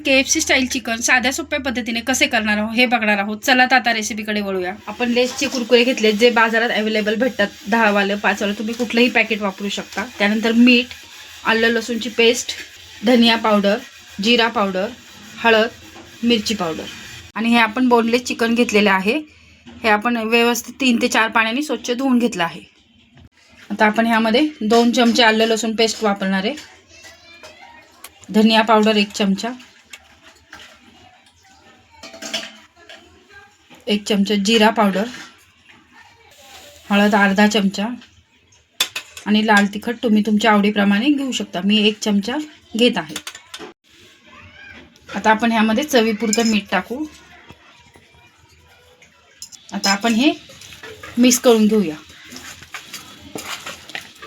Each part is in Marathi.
KFC स्टाईल चिकन साध्या सोप्या पद्धतीने कसे करणार आहोत हे बघणार आहोत। चला तर आता रेसिपीकडे वळूया। आपण लेसचे कुरकुरे घेतले जे बाजारात अवेलेबल भेटतात, 10 वाले 5 वाले, तुम्ही कुठलंही पॅकेट वापरू शकता। त्यानंतर मीठ, आलं लसूणची पेस्ट, धनिया पावडर, जिरा पावडर, हळद, मिरची पावडर आणि हे आपण बोनलेस चिकन घेतलेले आहे। हे आपण व्यवस्थित 3 ते 4 पाण्याने स्वच्छ धुवून घेतलं आहे। आता आपण ह्यामध्ये 2 चमचे आलं लसूण पेस्ट वापरणार आहे, धनिया पावडर 1 चमचा, 1 चमचा जिरा पावडर, हळद अर्धा चमचा आणि लाल तिखट तुम्ही तुमच्या आवडीप्रमाणे घेऊ शकता। मी 1 चमचा घेत आहे। आता आपण ह्यामध्ये चवीपुरतं मीठ टाकू। आता आपण हे मिक्स करून घेऊया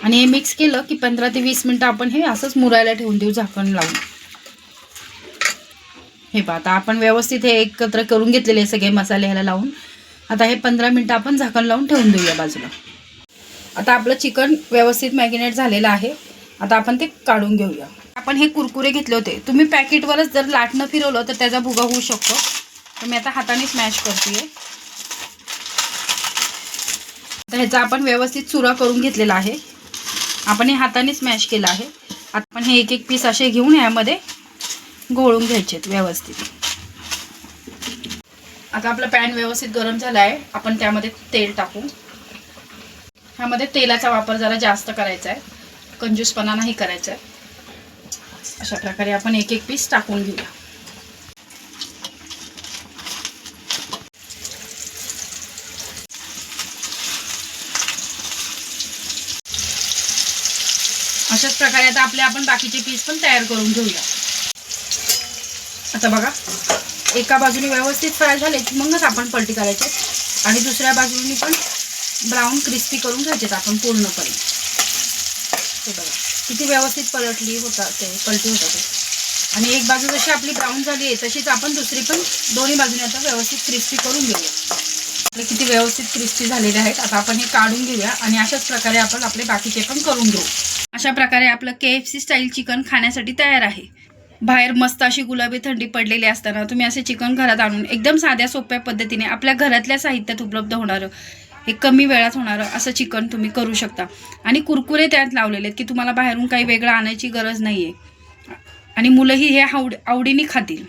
आणि हे मिक्स केलं की 15 ते 20 मिनिटं आपण हे असंच मुरायला ठेवून देऊ झाकण लावून। हे पहा, आता आपण व्यवस्थित हे एकत्र करून घेतलेले सगळे मसाले ह्याला लावून आता हे 15 मिनिटं आपण झाकण लावून ठेवून देऊया बाजूला। आता आपलं चिकन व्यवस्थित मॅरिनेट झालेलं आहे। आता आपण ते काढून घेऊया। आपण हे कुरकुरे घेतले होते, तुम्ही पॅकेटवरच जर लाटणं फिरवलं तर त्याचा भुगा होऊ शकतो, तर मी आता हाताने स्मॅश करते। तर ह्याचा आपण व्यवस्थित चुरा करून घेतलेला आहे। आपण हे हाताने स्मॅश केलं आहे। आपण हे एक एक पीस असे घेऊन यामध्ये घोळून घ्यायचे व्यवस्थित। आता आपलं पॅन व्यवस्थित गरम झाला आहे, आपण त्यामध्ये तेल टाकू। ह्यामध्ये तेलाचा वापर जरा जास्त करायचा आहे, कंजूसपणा नाही करायचा आहे। अशा प्रकारे आपण एक एक पीस टाकून घेऊया। अशाच प्रकारे आता आपण बाकीचे पीस पण तयार करून घेऊया। आता बघा, एका बाजूने व्यवस्थित फ्राय झाले की मगच आपण पलटी करायचे आणि दुसऱ्या बाजूने पण ब्राऊन क्रिस्पी करून घ्यायचे आपण पूर्णपणे। हे बघा किती व्यवस्थित पलटी होते ते। आणि एक बाजू जशी आपली ब्राऊन झाली आहे तशीच आपण दुसरी पण दोन्ही बाजूने आता व्यवस्थित क्रिस्पी करून घेऊया। आपले किती व्यवस्थित क्रिस्पी झालेले आहेत। आता आपण हे काढून घेऊया आणि अशाच प्रकारे आपण आपले बाकीचे पण करून घेऊ। अशा प्रकारे आपलं KFC स्टाईल चिकन खाण्यासाठी तयार आहे। बाहेर मस्त अशी गुलाबी थंडी पडलेली असताना तुम्ही असे चिकन घरात आणून एकदम साध्या सोप्या पद्धतीने आपल्या घरातल्या साहित्यात उपलब्ध होणारं, हे कमी वेळात होणारं असं चिकन तुम्ही करू शकता। आणि कुरकुरे त्यात लावलेले आहेत की तुम्हाला बाहेरून काही वेगळं आणायची गरज नाही आहे आणि मुलंही हे आवडीने खातील।